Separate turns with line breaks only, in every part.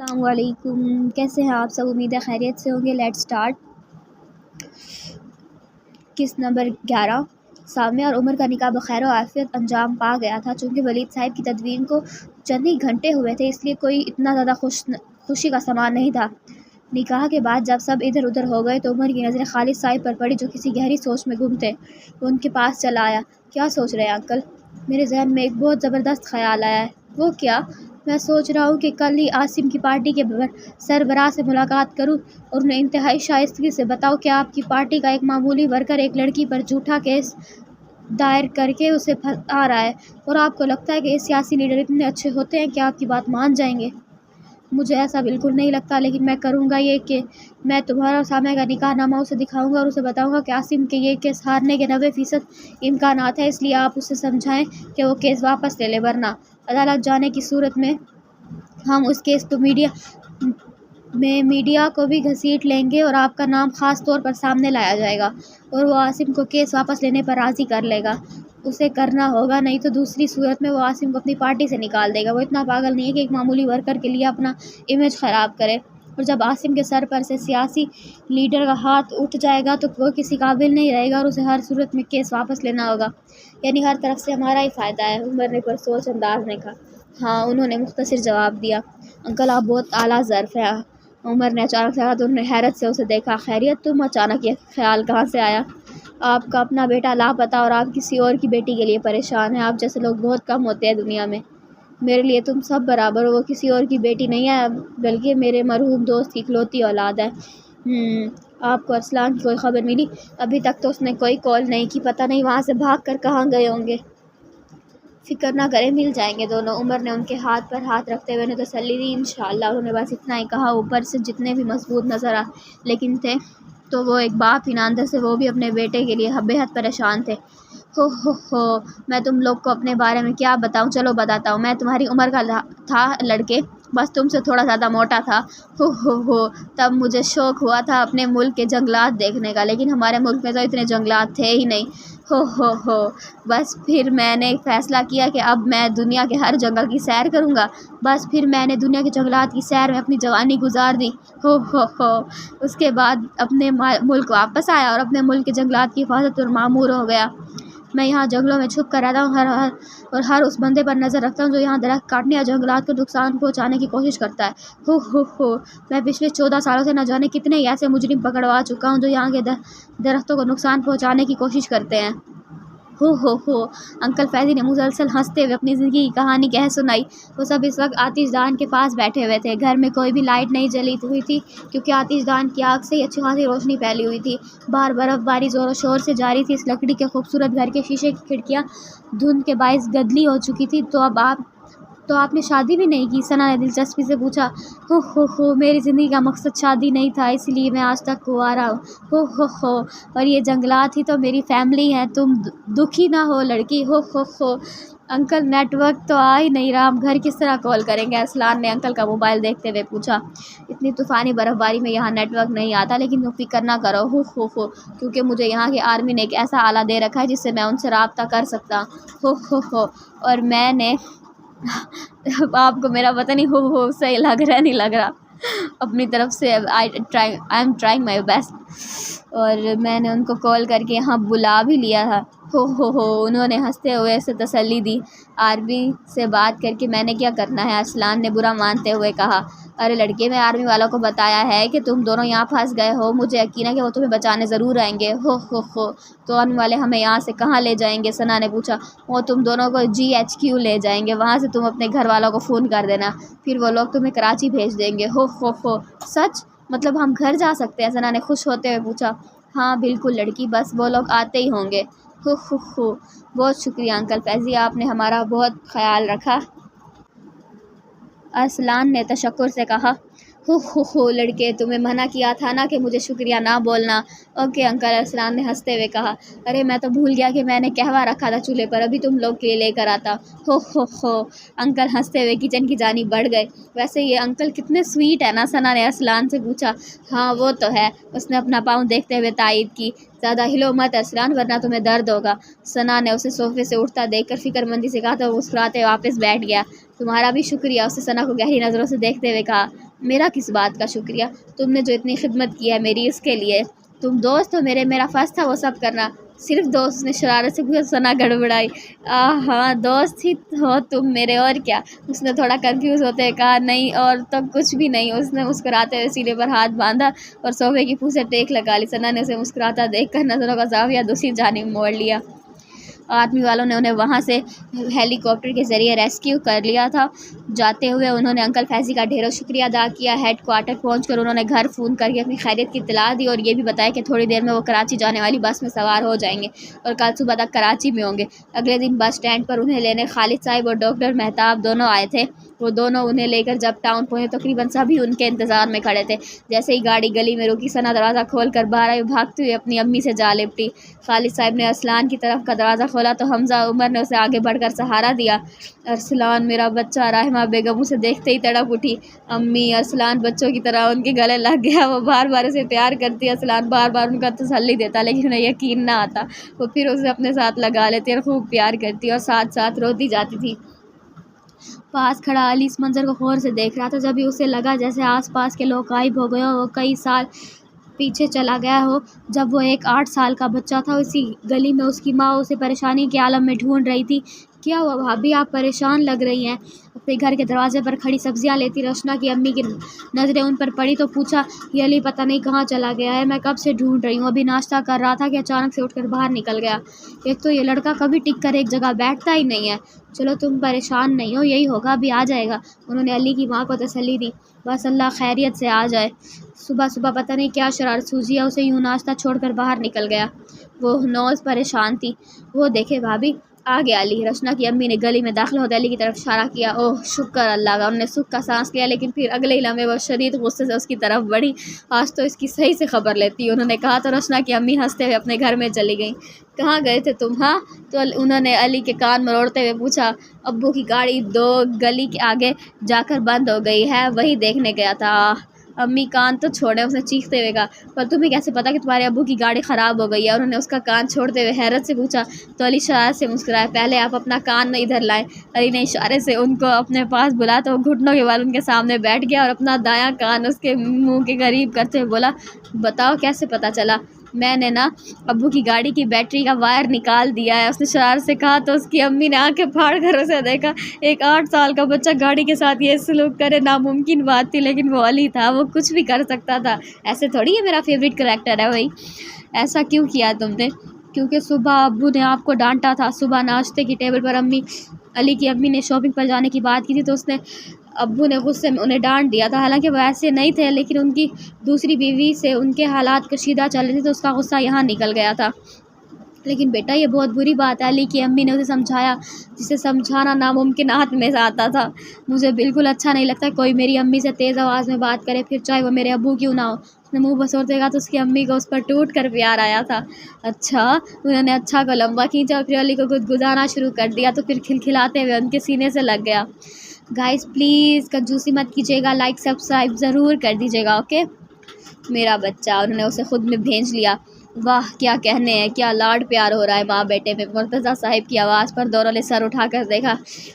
السلام علیکم، کیسے ہیں آپ سب؟ امید ہے خیریت سے ہوں گے۔ Let start. قسط نمبر 11۔ سامیہ اور عمر کا نکاح بخیر و عافیت انجام پا گیا تھا۔ چونکہ ولید صاحب کی تدفین کو چند ہی گھنٹے ہوئے تھے، اس لیے کوئی اتنا زیادہ خوشی کا سامان نہیں تھا۔ نکاح کے بعد جب سب ادھر ادھر ہو گئے تو عمر کی نظریں خالد صاحب پر پڑی، جو کسی گہری سوچ میں گم تھے۔ وہ ان کے پاس چلا آیا۔ کیا سوچ رہے ہیں انکل؟ میرے ذہن میں ایک بہت زبردست خیال آیا ہے۔ وہ کیا؟ میں سوچ رہا ہوں کہ کل ہی عاصم کی پارٹی کے سربراہ سے ملاقات کروں اور انہیں انتہائی شائستگی سے بتاؤں کہ آپ کی پارٹی کا ایک معمولی ورکر ایک لڑکی پر جھوٹا کیس دائر کر کے اسے پھنسا رہا ہے، اور آپ کو لگتا ہے کہ سیاسی لیڈر اتنے اچھے ہوتے ہیں کہ آپ کی بات مان جائیں گے؟ مجھے ایسا بالکل نہیں لگتا، لیکن میں کروں گا یہ کہ میں تمہارا اور سامیہ کا نکاح نامہ اسے دکھاؤں گا اور اسے بتاؤں گا کہ عاصم کے یہ کیس ہارنے کے 90% امکانات ہیں، اس لیے آپ اسے سمجھائیں کہ وہ کیس واپس لے لے، ورنہ عدالت جانے کی صورت میں ہم اس کیس کو میڈیا کو بھی گھسیٹ لیں گے اور آپ کا نام خاص طور پر سامنے لایا جائے گا، اور وہ عاصم کو کیس واپس لینے پر راضی کر لے گا۔ اسے کرنا ہوگا، نہیں تو دوسری صورت میں وہ عاصم کو اپنی پارٹی سے نکال دے گا۔ وہ اتنا پاگل نہیں ہے کہ ایک معمولی ورکر کے لیے اپنا امیج خراب کرے، اور جب عاصم کے سر پر سے سیاسی لیڈر کا ہاتھ اٹھ جائے گا تو وہ کسی قابل نہیں رہے گا، اور اسے ہر صورت میں کیس واپس لینا ہوگا۔ یعنی ہر طرف سے ہمارا ہی فائدہ ہے، عمر نے پرسوچ انداز میں کہا۔ ہاں، انہوں نے مختصر جواب دیا۔ انکل، آپ بہت اعلیٰ ظرف ہیں۔ عمر نے اچانک سے کہا تو انہوں نے حیرت سے اسے دیکھا۔ خیریت؟ تم اچانک یہ خیال کہاں سے آیا؟ آپ کا اپنا بیٹا لاپتہ اور آپ کسی اور کی بیٹی کے لیے پریشان ہیں۔ آپ جیسے لوگ بہت کم ہوتے ہیں دنیا میں۔ میرے لیے تم سب برابر ہو۔ وہ کسی اور کی بیٹی نہیں ہے، بلکہ میرے مرحوم دوست کی اکلوتی اولاد ہے۔ آپ کو ارسلان کی کوئی خبر ملی؟ ابھی تک تو اس نے کوئی کال نہیں کی، پتہ نہیں وہاں سے بھاگ کر کہاں گئے ہوں گے۔ فکر نہ کریں، مل جائیں گے دونوں۔ عمر نے ان کے ہاتھ پر ہاتھ رکھتے ہوئے انہیں تسلی دی۔ انشاءاللہ۔ انہوں نے بس اتنا ہی کہا۔ اوپر سے جتنے بھی مضبوط نظر لیکن تھے تو وہ ایک باپ ہی، اندر سے وہ بھی اپنے بیٹے کے لیے بے حد پریشان تھے۔ ہو، میں تم لوگ کو اپنے بارے میں کیا بتاؤں؟ چلو بتاتا ہوں۔ میں تمہاری عمر کا تھا لڑکے، بس تم سے تھوڑا زیادہ موٹا تھا۔ ہو، تب مجھے شوق ہوا تھا اپنے ملک کے جنگلات دیکھنے کا، لیکن ہمارے ملک میں تو اتنے جنگلات تھے ہی نہیں۔ ہو، بس پھر میں نے فیصلہ کیا کہ اب میں دنیا کے ہر جنگل کی سیر کروں گا۔ بس پھر میں نے دنیا کے جنگلات کی سیر میں اپنی جوانی گزار دی۔ ہو، اس کے بعد اپنے ملک واپس آیا اور اپنے ملک کے جنگلات کی حفاظت پر مامور ہو گیا۔ میں یہاں جنگلوں میں چھپ کر رہتا ہوں اور ہر اس بندے پر نظر رکھتا ہوں جو یہاں درخت کاٹنے یا جنگلات کو نقصان پہنچانے کی کوشش کرتا ہے۔ ہو، میں پچھلے 14 سالوں سے نہ جانے کتنے ہی ایسے مجرم پکڑوا چکا ہوں جو یہاں کے درختوں کو نقصان پہنچانے کی کوشش کرتے ہیں۔ ہو، انکل فیضی نے مسلسل ہنستے ہوئے اپنی زندگی کی کہانی کہہ سنائی۔ وہ سب اس وقت آتش دان کے پاس بیٹھے ہوئے تھے۔ گھر میں کوئی بھی لائٹ نہیں جلی ہوئی تھی، کیونکہ آتش دان کی آگ سے ہی اچھی خاصی روشنی پھیلی ہوئی تھی۔ باہر برف باری زور و شور سے جاری تھی۔ اس لکڑی کے خوبصورت گھر کے شیشے کی کھڑکیاں دھند کے باعث گدلی ہو چکی تھی۔ تو آپ نے شادی بھی نہیں کی؟ ثنا نے دلچسپی سے پوچھا۔ ہو، میری زندگی کا مقصد شادی نہیں تھا، اسی لیے میں آج تک کنوارا ہوں۔ ہو، اور یہ جنگلات ہی تو میری فیملی ہے۔ تم دکھی نہ ہو لڑکی۔ ہو، انکل نیٹ ورک تو آ ہی نہیں رہا، ہم گھر کس طرح کال کریں گے؟ ارسلان نے انکل کا موبائل دیکھتے ہوئے پوچھا۔ اتنی طوفانی برف باری میں یہاں نیٹ ورک نہیں آتا، لیکن تم فکر نہ کرو۔ ہو، کیونکہ مجھے یہاں کی آرمی نے ایک ایسا آلہ دے رکھا ہے جس سے میں ان سے رابطہ کر سکتا ہوں۔ ہو، اور میں نے آپ کو میرا پتہ نہیں ہو صحیح لگ رہا نہیں لگ رہا، اپنی طرف سے I am trying my best, اور میں نے ان کو کال کر کے یہاں بلا بھی لیا تھا۔ ہو، انہوں نے ہنستے ہوئے اسے تسلی دی۔ آرمی سے بات کر کے میں نے کیا کرنا ہے؟ ارسلان نے برا مانتے ہوئے کہا۔ ارے لڑکے، میں آرمی والوں کو بتایا ہے کہ تم دونوں یہاں پھنس گئے ہو، مجھے یقین ہے کہ وہ تمہیں بچانے ضرور آئیں گے۔ ہو، تو آرمی والے ہمیں یہاں سے کہاں لے جائیں گے؟ ثنا نے پوچھا۔ وہ تم دونوں کو GHQ لے جائیں گے، وہاں سے تم اپنے گھر والوں کو فون کر دینا، پھر وہ لوگ تمہیں کراچی بھیج دیں گے۔ ہو، سچ؟ مطلب ہم گھر جا سکتے ہیں؟ ثنا نے خوش ہوتے ہوئے پوچھا۔ ہاں بالکل لڑکی، بس وہ لوگ آتے ہی ہوں گے۔ ہو، بہت شکریہ انکل فیضی، آپ نے ہمارا بہت خیال رکھا۔ ارسلان نے تشکر سے کہا۔ ہو، لڑکے، تمہیں منع کیا تھا نا کہ مجھے شکریہ نہ بولنا۔ اوکے انکل، ارسلان نے ہنستے ہوئے کہا۔ ارے میں تو بھول گیا کہ میں نے قہوہ رکھا تھا چولہے پر، ابھی تم لوگ کے لیے لے کر آتا۔ ہو، انکل ہنستے ہوئے کچن کی جانب بڑھ گئے۔ ویسے یہ انکل کتنے سویٹ ہے نا؟ ثنا نے ارسلان سے پوچھا۔ ہاں وہ تو ہے، اس نے اپنا پاؤں دیکھتے ہوئے تائید کی۔ زیادہ ہلو مت ارسلان، ورنہ تمہیں درد ہوگا۔ ثنا نے اسے صوفے سے اٹھتا دیکھ کر فکر مندی سے کہا تو وہ مسکراتے واپس بیٹھ گیا۔ تمہارا بھی شکریہ، اسے ثنا کو گہری نظروں سے دیکھتے ہوئے کہا۔ میرا کس بات کا شکریہ؟ تم نے جو اتنی خدمت کی ہے میری، اس کے لیے تم دوست ہو میرے، میرا فرض تھا وہ سب کرنا۔ صرف دوست نے شرارت سے پوچھا، ثنا گڑبڑائی۔ ہاں دوست ہی ہو تم میرے، اور کیا؟ اس نے تھوڑا کنفیوز ہوتے ہوئے کہا، نہیں اور تو کچھ بھی نہیں۔ اس نے مسکراتے ہوئے سینے پر ہاتھ باندھا اور صوفے کی پھو سے ٹیک لگا لی۔ ثنا نے اسے مسکراتا دیکھ کر نظروں کا زاویہ دوسری جانب موڑ لیا۔ آرمی والوں نے انہیں وہاں سے ہیلی کاپٹر کے ذریعے ریسکیو کر لیا تھا۔ جاتے ہوئے انہوں نے انکل فیضی کا ڈھیروں شکریہ ادا کیا۔ ہیڈ کوارٹر پہنچ کر انہوں نے گھر فون کر کے اپنی خیریت کی اطلاع دی اور یہ بھی بتایا کہ تھوڑی دیر میں وہ کراچی جانے والی بس میں سوار ہو جائیں گے اور کل صبح تک کراچی میں ہوں گے۔ اگلے دن بس اسٹینڈ پر انہیں لینے خالد صاحب اور ڈاکٹر مہتاب دونوں آئے تھے۔ وہ دونوں انہیں لے کر جب ٹاؤن پہنچے تقریباً سبھی ان کے انتظار میں کھڑے تھے۔ جیسے ہی گاڑی گلی میں رکی، ثنا دروازہ کھول کر باہر آئی، بھاگتے ہوئے اپنی امی سے جا لپٹی۔ خالد صاحب نے ارسلان کی طرف کا دروازہ کھولا تو حمزہ عمر نے اسے آگے بڑھ کر سہارا دیا۔ ارسلان میرا بچہ! رحمہ بیگم اسے دیکھتے ہی تڑپ اٹھی۔ امی! ارسلان بچوں کی طرح ان کے گلے لگ گیا۔ وہ بار بار اسے پیار کرتی، ارسلان بار بار ان کا تسلی دیتا، لیکن انہیں یقین نہ آتا۔ وہ پھر اسے اپنے ساتھ لگا لیتی اور خوب پیار کرتی اور ساتھ ساتھ روتی جاتی تھی۔ پاس کھڑا علی اس منظر کو غور سے دیکھ رہا تھا۔ جب بھی اسے لگا جیسے آس پاس کے لوگ غائب ہو گئے ہوں، وہ کئی سال پیچھے چلا گیا ہو، جب وہ ایک 8 سال کا بچہ تھا۔ اسی گلی میں اس کی ماں اسے پریشانی کے عالم میں ڈھونڈ رہی تھی۔ کیا ہوا بھابھی؟ آپ پریشان لگ رہی ہیں۔ اپنے گھر کے دروازے پر کھڑی سبزیاں لیتی رشنا کی امی کی نظریں ان پر پڑی تو پوچھا، یہ علی پتہ نہیں کہاں چلا گیا ہے، میں کب سے ڈھونڈ رہی ہوں۔ ابھی ناشتہ کر رہا تھا کہ اچانک سے اٹھ کر باہر نکل گیا۔ ایک تو یہ لڑکا کبھی ٹک کر ایک جگہ بیٹھتا ہی نہیں ہے۔ چلو تم پریشان نہیں ہو، یہی ہوگا، ابھی آ جائے گا۔ انہوں نے علی کی ماں کو تسلی دی۔ بس اللہ خیریت سے آ جائے۔ صبح صبح پتہ نہیں کیا شرارت سوزی ہے اسے، یوں ناشتہ چھوڑ کر باہر نکل گیا۔ وہ نوز پریشان تھی۔ وہ دیکھے بھابھی آ گیا علی۔ رشنا کی امی نے گلی میں داخل ہوتے علی کی طرف اشارہ کیا۔ اوہ شکر اللہ کا۔ انہوں نے سکھ کا سانس لیا، لیکن پھر اگلے ہی لمحے وہ شدید غصے سے اس کی طرف بڑھی۔ آج تو اس کی صحیح سے خبر لیتی، انہوں نے کہا تو رشنا کی امی ہنستے ہوئے اپنے گھر میں چلی گئیں۔ کہاں گئے تھے تم؟ ہاں؟ تو انہوں نے علی کے کان مروڑتے ہوئے پوچھا۔ ابو کی گاڑی 2 گلی کے آگے جا کر بند ہو گئی ہے، وہی دیکھنے گیا تھا۔ امی کان تو چھوڑیں، اس نے چیختے ہوئے کہا۔ پر تمہیں کیسے پتا کہ تمہارے ابو کی گاڑی خراب ہو گئی ہے؟ انہوں نے اس کا کان چھوڑتے ہوئے حیرت سے پوچھا۔ تو علی شرارت سے مسکرایا۔ پہلے آپ اپنا کان ادھر لائیں۔ علی نے اشارے سے ان کو اپنے پاس بلایا تو وہ گھٹنوں کے بل ان کے سامنے بیٹھ گیا اور اپنا دایاں کان اس کے منہ کے قریب کرتے ہوئے بولا، بتاؤ کیسے پتا چلا؟ میں نے نا ابو کی گاڑی کی بیٹری کا وائر نکال دیا ہے، اس نے شرارت سے کہا تو اس کی امی نے آنکھیں پھاڑ کر اسے دیکھا۔ ایک 8 سال کا بچہ گاڑی کے ساتھ یہ سلوک کرے ناممکن بات تھی، لیکن وہ علی تھا، وہ کچھ بھی کر سکتا تھا۔ ایسے تھوڑی یہ میرا فیوریٹ کریکٹر ہے بھائی۔ ایسا کیوں کیا تم نے؟ کیونکہ صبح ابو نے آپ کو ڈانٹا تھا۔ صبح ناشتے کی ٹیبل پر علی کی امی نے شاپنگ پر جانے کی بات کی تھی تو اس نے ابو نے غصے میں انہیں ڈانٹ دیا تھا۔ حالانکہ وہ ایسے نہیں تھے، لیکن ان کی دوسری بیوی سے ان کے حالات کشیدہ چل رہے تھے تو اس کا غصہ یہاں نکل گیا تھا۔ لیکن بیٹا یہ بہت بری بات ہے، علی کی امی نے اسے سمجھایا، جسے سمجھانا ناممکنات میں سے آتا تھا۔ مجھے بالکل اچھا نہیں لگتا کوئی میری امی سے تیز آواز میں بات کرے، پھر چاہے وہ میرے ابو کیوں نہ ہو۔ اس نے منہ بسورتے کہا تو اس کی امی کو اس پر ٹوٹ کر پیار آیا تھا۔ اچھا؟ انہوں نے اچھا کو لمبا کھینچا اور پھر علی کو گدگدانا شروع کر دیا تو پھر کھلکھلاتے ہوئے ان کے سینے سے لگ گیا۔ گائز پلیز کنجوسی مت کیجیے گا، لائک سبسکرائب ضرور کر دیجیے گا، اوکے؟ میرا بچہ! انہوں نے اسے خود میں بھیج لیا۔ واہ کیا کہنے ہیں، کیا لاڈ پیار ہو رہا ہے ماں بیٹے میں۔ مرتضیٰ صاحب کی آواز پر دونوں نے سر اٹھا کر دیکھا۔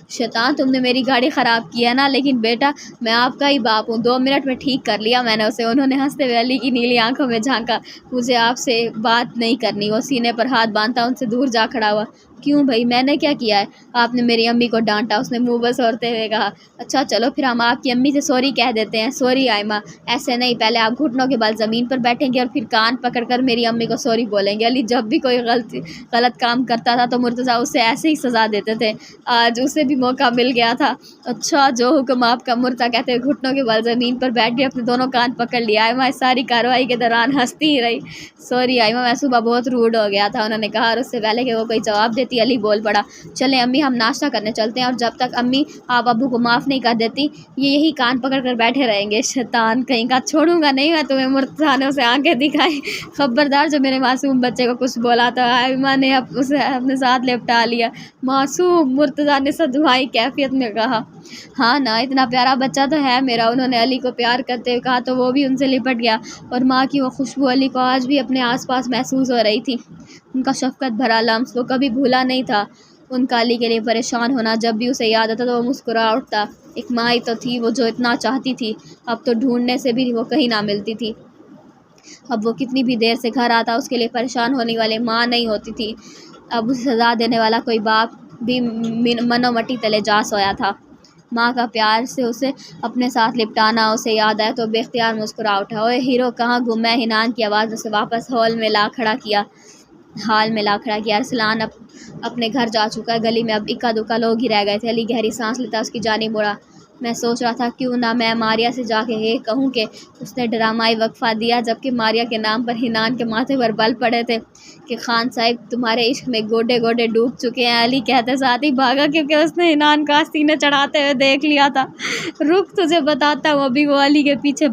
شیطان تم نے میری گاڑی خراب کی ہے نا، لیکن بیٹا میں آپ کا ہی باپ ہوں، 2 منٹ میں ٹھیک کر لیا میں نے اسے۔ انہوں نے ہنستے ہوئے علی کی نیلی آنکھوں میں جھانکا۔ مجھے آپ سے بات نہیں کرنی۔ وہ سینے پر ہاتھ باندھتا ان سے دور جا کھڑا ہوا۔ کیوں بھائی، میں نے کیا کیا ہے؟ آپ نے میری امی کو ڈانٹا، اس نے منہ بسورتے ہوئے کہا۔ اچھا چلو پھر ہم آپ کی امی سے سوری کہہ دیتے ہیں۔ سوری آئمہ؟ ایسے نہیں، پہلے آپ گھٹنوں کے بل زمین پر بیٹھیں گے اور پھر کان پکڑ کر میری امی کو سوری بولیں گے۔ علی جب بھی کوئی غلط کام کرتا تھا تو مرتضیٰ اسے ایسے ہی سزا دیتے تھے، آج اسے بھی موقع مل گیا تھا۔ اچھا جو حکم آپ کا، مرتضیٰ کہتے ہوئے گھٹنوں کے بل زمین پر بیٹھ گئے، اپنے دونوں کان پکڑ لیا۔ آئمہ اس ساری کارروائی کے دوران ہنستی ہی رہی۔ سوری آئمہ، میں صبح بہت روڈ ہو گیا تھا، انہوں نے کہا، اور اس سے پہلے کہ وہ کوئی جواب دیتی علی بول پڑا۔ چلیں امی ہم ناشتہ کرنے چلتے ہیں، اور جب تک امی آپ ابو کو معاف نہیں کر دیتی یہ یہی کان پکڑ کر بیٹھے رہیں گے۔ شیطان کہیں کا، چھوڑوں گا نہیں میں تمہیں۔ مرتضیٰ نے اسے آنکھیں دکھائی۔ خبردار جو میرے معصوم بچے کو کچھ بولا تو آئمہ نے اسے اپنے ساتھ لپٹا لیا۔ معصوم؟ مرتضیٰ نے صدمائی کیفیت میں کہا۔ ہاں نا، اتنا پیارا بچہ تو ہے میرا، انہوں نے علی کو پیار کرتے ہوئے کہا تو وہ بھی ان سے لپٹ گیا، اور ماں کی وہ خوشبو علی کو آج بھی اپنے آس پاس محسوس ہو رہی تھی۔ ان کا شفقت بھرا لمس وہ کبھی بھولا نہیں تھا۔ ان کا علی کے لیے پریشان ہونا جب بھی اسے یاد آتا تو وہ مسکرا اٹھتا۔ ایک ماں ہی تو تھی وہ جو اتنا چاہتی تھی، اب تو ڈھونڈنے سے بھی وہ کہیں نہ ملتی تھی۔ اب وہ کتنی بھی دیر سے گھر آتا اس کے لیے پریشان ہونے والی ماں نہیں ہوتی تھی۔ اب اسے سزا دینے والا کوئی باپ بھی منو مٹی تلے جا سویا تھا۔ ماں کا پیار سے اسے اپنے ساتھ لپٹانا اسے یاد آیا تو بے اختیار مسکرا اٹھا۔ اوئے ہیرو کہاں گم ہے؟ حنان کی آواز نے اسے واپس ہال میں لا کھڑا کیا۔ ارسلان اپنے گھر جا چکا ہے، گلی میں اب اکا دکا لوگ ہی رہ گئے تھے۔ علی گہری سانس لیتا اس کی جانب مڑا۔ میں سوچ رہا تھا کیوں نہ میں ماریا سے جا کے یہ کہوں کہ اس نے ڈرامائی وقفہ دیا جبکہ ماریا کے نام پر حنان کے ماتھے پر بل پڑے تھے کہ خان صاحب تمہارے عشق میں گوڈے گوڈے ڈوب چکے ہیں۔ علی کہتے ساتھ ہی بھاگا کیونکہ اس نے حنان کا سینے چڑھاتے ہوئے دیکھ لیا تھا۔ رک تجھے بتاتا ہوں۔ ابھی وہ علی کے پیچھے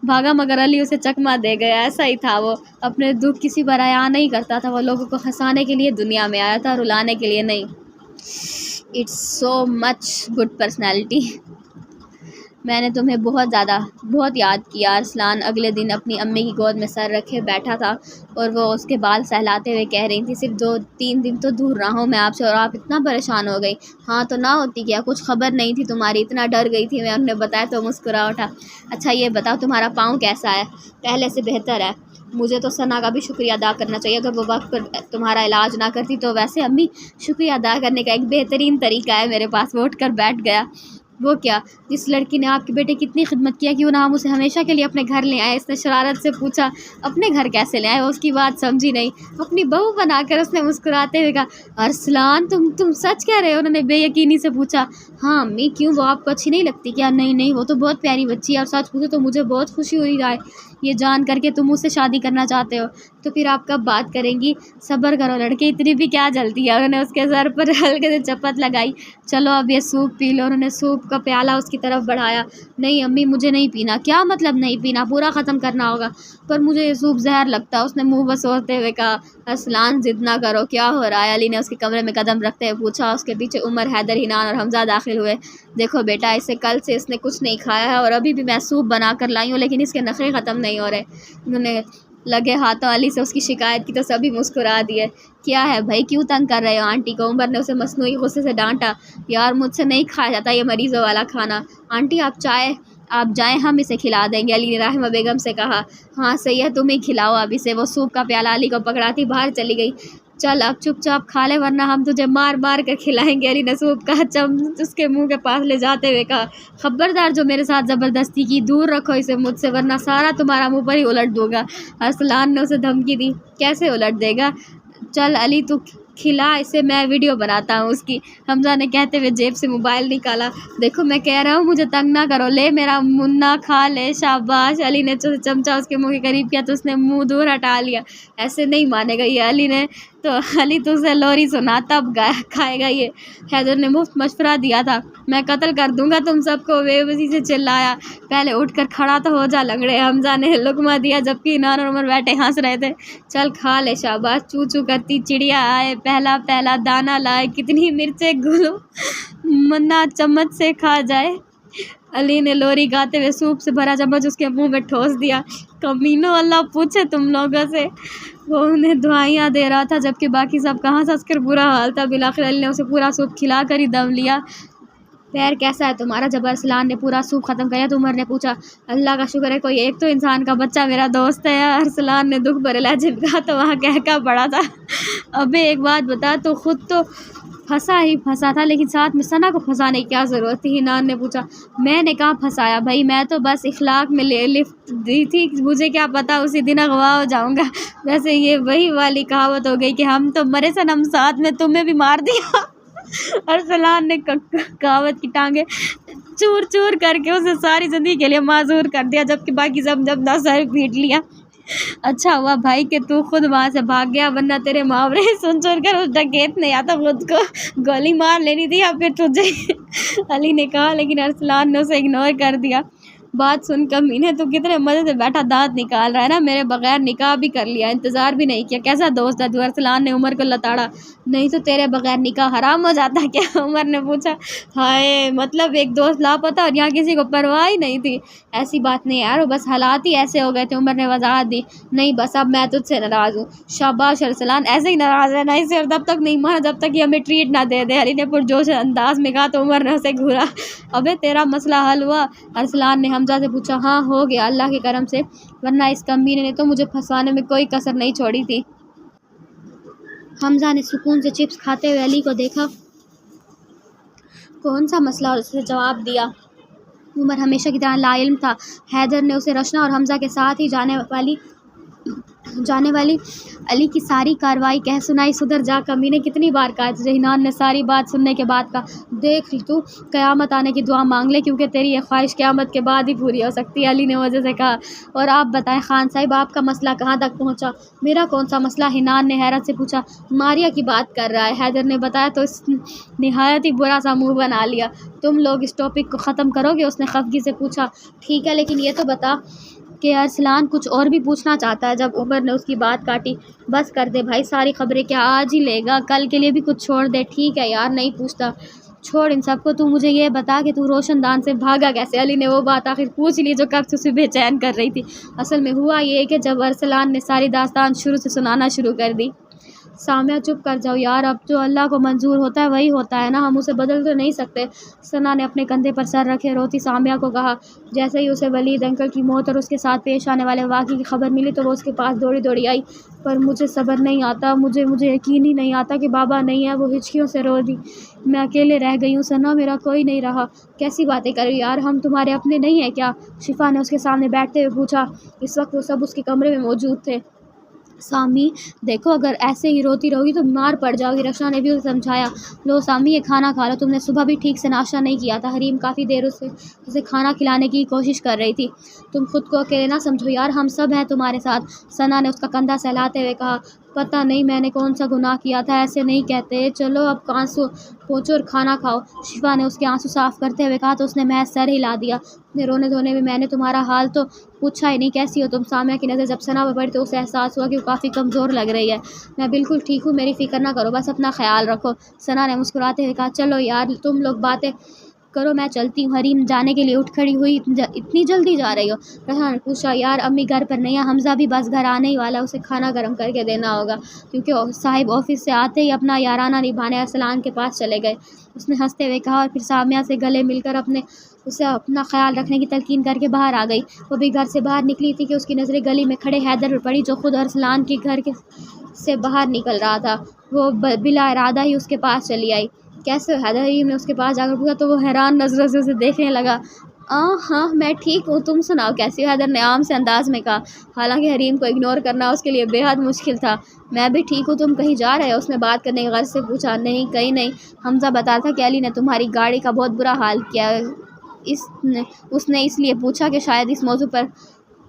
بھاگا مگر علی اسے چکما دے گیا۔ ایسا ہی تھا، وہ اپنے دکھ کسی پر بیان نہیں کرتا تھا۔ وہ لوگوں کو ہنسانے کے لیے دنیا میں آیا تھا، رلانے کے لیے نہیں۔ It's so much good personality. میں نے تمہیں بہت یاد کیا۔ ارسلان اگلے دن اپنی امی کی گود میں سر رکھے بیٹھا تھا اور وہ اس کے بال سہلاتے ہوئے کہہ رہی تھی صرف 2-3 دن تو دور رہا ہوں میں آپ سے اور آپ اتنا پریشان ہو گئی۔ ہاں تو نہ ہوتی کیا، کچھ خبر نہیں تھی تمہاری، اتنا ڈر گئی تھی میں۔ انہوں نے بتایا تو مسکرا اٹھا۔ اچھا یہ بتاؤ تمہارا پاؤں کیسا ہے؟ پہلے سے بہتر ہے۔ مجھے تو ثنا کا بھی شکریہ ادا کرنا چاہیے، اگر وہ وقت پر تمہارا علاج نہ کرتی تو۔ ویسے امی شکریہ ادا کرنے کا ایک بہترین طریقہ ہے میرے پاس۔ وہ اٹھ کر بیٹھ گیا۔ وہ کیا؟ جس لڑکی نے آپ کے بیٹے کی اتنی خدمت کیا کیوں نہ ہم اسے ہمیشہ کے لیے اپنے گھر لے آئے؟ اس نے شرارت سے پوچھا۔ اپنے گھر کیسے لے آئے؟ وہ اس کی بات سمجھی نہیں۔ اپنی بہو بنا کر اس نے مسکراتے ہوئے کہا۔ ارسلان تم سچ کہہ رہے ہو؟ انہوں نے بے یقینی سے پوچھا۔ ہاں امی، کیوں وہ آپ کو اچھی نہیں لگتی کیا؟ نہیں وہ تو بہت پیاری بچی ہے، اور سچ پوچھو تو مجھے بہت خوشی ہوئی ہے یہ جان کر کے تم اس سے شادی کرنا چاہتے ہو۔ تو پھر آپ کب بات کریں گی؟ صبر کرو لڑکے، اتنی بھی کیا جلدی ہے؟ انہوں نے اس کے سر پر ہلکے سے چپت لگائی۔ چلو اب یہ سوپ پی لو۔ انہوں نے سوپ کا پیالہ اس کی طرف بڑھایا۔ نہیں امی مجھے نہیں پینا۔ کیا مطلب نہیں پینا؟ پورا ختم کرنا ہوگا۔ پر مجھے یہ سوپ زہر لگتا ہے، اس نے منہ بسوڑتے ہوئے کہا۔ ارسلان ضد نہ کرو، کیا ہو رہا ہے؟ علی نے اس کے کمرے میں قدم رکھتے ہوئے پوچھا۔ اس کے پیچھے عمر، حیدر، حنان اور حمزہ داخل ہوئے۔ دیکھو بیٹا، اسے کل سے اس نے کچھ نہیں کھایا ہے اور ابھی بھی میں سوپ بنا کر لائی ہوں لیکن اس کے نخرے ختم نہیں ہو رہے۔ انہوں نے لگے ہاتھوں علی سے اس کی شکایت کی تو سبھی مسکرا دیے۔ کیا ہے بھائی، کیوں تنگ کر رہے ہو آنٹی کو؟ عمر نے اسے مصنوعی غصے سے ڈانٹا۔ یار مجھ سے نہیں کھایا جاتا یہ مریضوں والا کھانا۔ آنٹی آپ جائیں، ہم اسے کھلا دیں گے، علی نے رحمہ بیگم سے کہا۔ ہاں صحیح ہے، تم ہی کھلاؤ اب اسے۔ وہ سوپ کا پیالہ علی کو پکڑاتی باہر چلی گئی۔ چل اب چپ چاپ کھا لے ورنہ ہم تجھے مار مار کر کھلائیں گے، علی نے سوپ کا چمچ اس کے منہ کے پاس لے جاتے ہوئے کہا۔ خبردار جو میرے ساتھ زبردستی کی، دور رکھو اسے مجھ سے ورنہ سارا تمہارا منہ پر ہی الٹ دوں گا۔ ارسلان نے اسے دھمکی دی۔ کیسے الٹ دے گا؟ چل علی تو کھلا اسے، میں ویڈیو بناتا ہوں اس کی۔ حمزہ نے کہتے ہوئے جیب سے موبائل نکالا۔ دیکھو میں کہہ رہا ہوں مجھے تنگ نہ کرو، لے میرا منا کھا لے، شاباش۔ علی نے چمچہ اس کے منہ کے قریب کیا تو اس نے منہ دور ہٹا لیا۔ ایسے نہیں مانے گا یہ، علی تو اسے لوری سنا تب کھائے گا یہ۔ حیدر نے مفت مشورہ دیا تھا۔ میں قتل کر دوں گا تم سب کو، بے بسی سے چلایا۔ پہلے اٹھ کر کھڑا تو ہو جا لنگڑے، حمزہ نے لقمہ دیا جبکہ حنان اور عمر بیٹھے ہنس رہے تھے۔ چل کھا لے، شاباش۔ چو چو کرتی چڑیا آئے، پہلا پہلا دانہ لائے، کتنی مرچیں گلو منا چمچ سے کھا جائے۔ علی نے لوری گاتے ہوئے سوپ سے بھرا چمچ اس کے منہ میں ٹھوس دیا۔ کمینو، اللہ پوچھے تم لوگوں سے۔ وہ انہیں دعائیاں دے رہا تھا جبکہ باقی سب کہاں ہنس کر برا حال تھا۔ بالآخر علی نے اسے پورا سوپ کھلا کر ہی دم لیا۔ پیر کیسا ہے تمہارا؟ جب ارسلان نے پورا سوپ ختم کیا تو عمر نے پوچھا۔ اللہ کا شکر ہے کوئی ایک تو انسان کا بچہ میرا دوست ہے، ارسلان نے دکھ بھرے لہجے میں کہا تو وہاں کہکا پڑا تھا۔ ابے ایک بات بتا، تو خود تو پھنسا تھا لیکن ساتھ میں ثنا کو پھنسانے کی کیا ضرورت تھی؟ حنان نے پوچھا۔ میں نے کہاں پھنسایا بھائی، میں تو بس اخلاق میں لفٹ دی تھی، مجھے کیا پتا اسی دن اغوا ہو جاؤں گا۔ ویسے یہ وہی والی کہاوت ہو گئی کہ ہم تو مرے صنم ساتھ میں تمہیں بھی مار دیا۔ ارسلان نے کہاوت کی ٹانگیں چور چور کر کے اسے ساری زندگی کے لیے معذور کر دیا جبکہ باقی سب جب نہ سر پیٹ لیا۔ اچھا ہوا بھائی کہ تو خود وہاں سے بھاگ گیا ورنہ تیرے محاورے سن کر اس ڈکیت نے یا تو خود کو گولی مار لینی تھی یا پھر تجھے، علی نے کہا لیکن ارسلان نے اسے اگنور کر دیا۔ بات سن کمینے تو کتنے مزے سے بیٹھا دانت نکال رہا ہے نا، میرے بغیر نکاح بھی کر لیا، انتظار بھی نہیں کیا، کیسا دوست ہے تو۔ ارسلان نے عمر کو لتاڑا۔ نہیں تو تیرے بغیر نکاح حرام ہو جاتا کیا؟ عمر نے پوچھا۔ ہائے، مطلب ایک دوست لاپتہ اور یہاں کسی کو پرواہ ہی نہیں تھی؟ ایسی بات نہیں یار، بس حالات ہی ایسے ہو گئے تھے، عمر نے وضاحت دی۔ نہیں بس اب میں تجھ سے ناراض ہوں۔ شاباش ارسلان، ایسے ہی ناراض ہے نا اسے، اور تب تک نہیں مانا جب تک یہ ہمیں ٹریٹ نہ دے دے، علی نے پرجوش انداز میں کہا تو عمر نے اسے گھورا۔ ابے تیرا مسئلہ حل ہوا؟ ارسلان نے حمزہ سے پوچھا۔ ہاں ہو گیا اللہ کے کرم سے، ورنہ اس کمینے نے تو مجھے پھنسانے میں کوئی کسر نہیں چھوڑی تھی۔ حمزہ نے سکون سے چپس کھاتے ہوئے علی کو دیکھا۔ کون سا مسئلہ؟ اور اسے جواب دیا۔ عمر ہمیشہ کی طرح لا علم تھا۔ حیدر نے اسے رشنا اور حمزہ کے ساتھ ہی جانے والی علی کی ساری کارروائی کہہ سنائی۔ سدھر جا کمینے، کتنی بار کہا تجھے؟ حنان نے ساری بات سننے کے بعد کہا۔ دیکھ تو قیامت آنے کی دعا مانگ لے، کیونکہ تیری یہ خواہش قیامت کے بعد ہی پوری ہو سکتی ہے، علی نے وجہ سے کہا۔ اور آپ بتائیں خان صاحب، آپ کا مسئلہ کہاں تک پہنچا؟ میرا کون سا مسئلہ؟ حنان نے حیرت سے پوچھا۔ ماریہ کی بات کر رہا ہے، حیدر نے بتایا تو اس نہایت ہی برا سا منہ بنا لیا۔ تم لوگ اس ٹاپک کو ختم کرو گے؟ اس نے خفگی سے پوچھا۔ ٹھیک ہے، لیکن یہ تو بتا کہ ارسلان کچھ اور بھی پوچھنا چاہتا ہے۔ جب عمر نے اس کی بات کاٹی۔ بس کر دے بھائی، ساری خبریں کیا آج ہی لے گا؟ کل کے لیے بھی کچھ چھوڑ دے۔ ٹھیک ہے یار، نہیں پوچھتا، چھوڑ ان سب کو۔ تو مجھے یہ بتا کہ تو روشن دان سے بھاگا کیسے؟ علی نے وہ بات آخر پوچھ لی جو کب سے اسے بے چین کر رہی تھی۔ اصل میں ہوا یہ کہ جب ارسلان نے ساری داستان شروع سے سنانا شروع کر دی۔ سامیہ چپ کر جاؤ یار، اب جو اللہ کو منظور ہوتا ہے وہی ہوتا ہے نا، ہم اسے بدل تو نہیں سکتے۔ ثنا نے اپنے کندھے پر سر رکھے روتی سامیہ کو کہا۔ جیسے ہی اسے ولید انکل کی موت اور اس کے ساتھ پیش آنے والے واقعے کی خبر ملی تو وہ اس کے پاس دوڑی دوڑی آئی۔ پر مجھے صبر نہیں آتا، مجھے یقین ہی نہیں آتا کہ بابا نہیں ہے۔ وہ ہچکیوں سے رو دی۔ میں اکیلے رہ گئی ہوں ثنا، میرا کوئی نہیں رہا۔ کیسی باتیں کر رہی یار، ہم تمہارے اپنے نہیں ہیں کیا؟ شفا نے اس کے سامنے بیٹھتے ہوئے پوچھا۔ اس وقت وہ سب اس کے کمرے میں موجود تھے۔ سامی دیکھو، اگر ایسے ہی روتی رہو گی تو بیمار پڑ جاؤ گی، رشنا نے بھی اسے سمجھایا۔ لو سامی، یہ کھانا کھا لو، تم نے صبح بھی ٹھیک سے ناشتہ نہیں کیا تھا۔ حریم کافی دیر اسے کھانا کھلانے کی کوشش کر رہی تھی۔ تم خود کو اکیلے نہ سمجھو یار، ہم سب ہیں تمہارے ساتھ، ثنا نے اس کا کندھا سہلاتے ہوئے کہا۔ پتہ نہیں میں نے کون سا گناہ کیا تھا، ایسے نہیں کہتے، چلو اب آنسو پوچھو اور کھانا کھاؤ، شفا نے اس کے آنسو صاف کرتے ہوئے کہا تو اس نے محض سر ہلا دیا۔ اپنے رونے دھونے میں نے تمہارا حال تو پوچھا ہی نہیں، کیسی ہو تم؟ سامیہ کی نظر جب ثنا پر پڑی تو اسے احساس ہوا کہ وہ کافی کمزور لگ رہی ہے۔ میں بالکل ٹھیک ہوں، میری فکر نہ کرو، بس اپنا خیال رکھو، ثنا نے مسکراتے ہوئے کہا۔ چلو یار تم لوگ باتیں کرو، میں چلتی ہوں۔ حریم جانے کے لیے اٹھ کھڑی ہوئی۔ اتنی جلدی جا رہی ہو؟ رشنا نے پوچھا۔ یار امی گھر پر نہیں ہے، حمزہ بھی بس گھر آنے ہی والا ہے، اسے کھانا گرم کر کے دینا ہوگا، کیونکہ صاحب آفس سے آتے ہی اپنا یارانہ نبھانے ارسلان کے پاس چلے گئے، اس نے ہنستے ہوئے کہا، اور پھر سامیہ سے گلے مل کر اسے اپنا خیال رکھنے کی تلقین کر کے باہر آ گئی۔ وہ بھی گھر سے باہر نکلی تھی کہ اس کی نظریں گلی میں کھڑے حیدر پر پڑی جو خود ارسلان کے گھر سے باہر نکل رہا تھا۔ وہ بلا ارادہ ہی اس کے پاس چلی آئی۔ کیسے ہو حیدر؟ حریم نے اس کے پاس جا کر پوچھا تو وہ حیران نظروں سے اسے دیکھنے لگا۔ ہاں میں ٹھیک ہوں، تم سناؤ کیسی ہو؟ حیدر نے عام سے انداز میں کہا، حالانکہ حریم کو اگنور کرنا اس کے لیے بے حد مشکل تھا۔ میں بھی ٹھیک ہوں، تم کہیں جا رہے ہو؟ اس نے بات کرنے کی غرض سے پوچھا۔ نہیں کہیں نہیں، حمزہ بتا تھا کہ علی نے تمہاری گاڑی کا بہت برا حال کیا۔ اس نے اس لیے پوچھا کہ شاید اس موضوع پر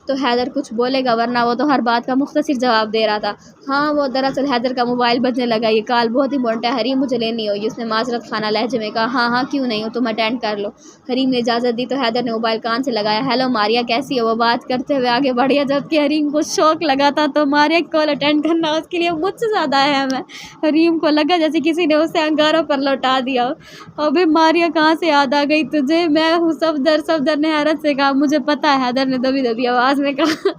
تو حیدر کچھ بولے گا، ورنہ وہ تو ہر بات کا مختصر جواب دے رہا تھا۔ ہاں وہ دراصل حیدر کا موبائل بجنے لگا، یہ کال بہت امپورٹنٹ ہے حریم، مجھے لینی ہوگی، اس نے معذرت خانہ لہجے میں کہا۔ ہاں کیوں نہیں، تم اٹینڈ کر لو۔ حریم نے اجازت دی تو حیدر نے موبائل کان سے لگایا۔ ہیلو ماریہ، کیسی ہو؟ وہ بات کرتے ہوئے آگے بڑھ گیا، جبکہ حریم کو شوق لگا تھا تو ماریہ کی کال اٹینڈ کرنا اس کے لیے مجھ سے زیادہ اہم ہے۔ حریم کو لگا جیسے کسی نے اسے انگاروں پر لوٹا دیا ہو۔ ابے ماریہ کہاں سے یاد آ گئی تجھے؟ میں ہوں صفدر نے حیرت سے کہا۔ مجھے پتا ہے، حیدر نے دبی دبی آواز میں کہا۔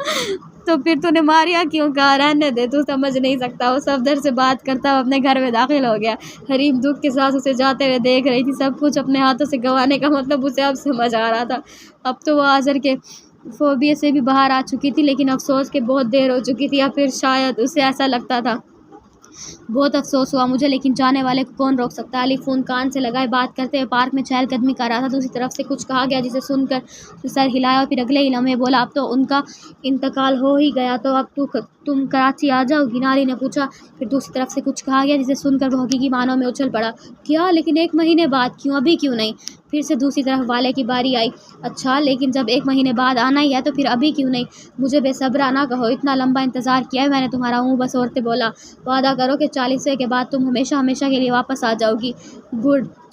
تو پھر تو نے ماریہ کیوں کہا؟ رہنے دے، تو سمجھ نہیں سکتا۔ وہ صفدر سے بات کرتا ہوا اپنے گھر میں داخل ہو گیا۔ حریم دکھ کے ساتھ اسے جاتے ہوئے دیکھ رہی تھی، سب کچھ اپنے ہاتھوں سے گنوانے کا مطلب اسے اب سمجھ آ رہا تھا۔ اب تو وہ آذر کے فوبیا سے بھی باہر آ چکی تھی، لیکن افسوس کہ بہت دیر ہو چکی تھی، یا پھر شاید اسے ایسا لگتا تھا۔ بہت افسوس ہوا مجھے، لیکن جانے والے کو کون روک سکتا ہے؟ علی فون کان سے لگائے بات کرتے ہوئے پارک میں چہل قدمی کر رہا تھا۔ دوسری طرف سے کچھ کہا گیا جسے سن کر سر ہلایا اور پھر اگلے ہی لمحے بولا، اب تو ان کا انتقال ہو ہی گیا، تو اب تم کراچی آ جاؤ گی نا؟ علی نے پوچھا۔ پھر دوسری طرف سے کچھ کہا گیا جسے سن کر وہ حقیقی معنوں میں اچھل پڑا۔ کیا؟ لیکن 1 مہینے بعد کیوں؟ ابھی کیوں نہیں؟ پھر سے دوسری طرف والے کی باری آئی۔ اچھا، لیکن جب 1 مہینے بعد آنا ہی ہے تو پھر ابھی کیوں نہیں؟ مجھے بے صبرا نہ کہو، اتنا لمبا انتظار کیا ہے میں نے تمہارا، منہ بسورتے بولا۔ وعدہ کرو کہ 40ویں کے بعد تم ہمیشہ کے لیے واپس آ جاؤ گی۔ گڈ،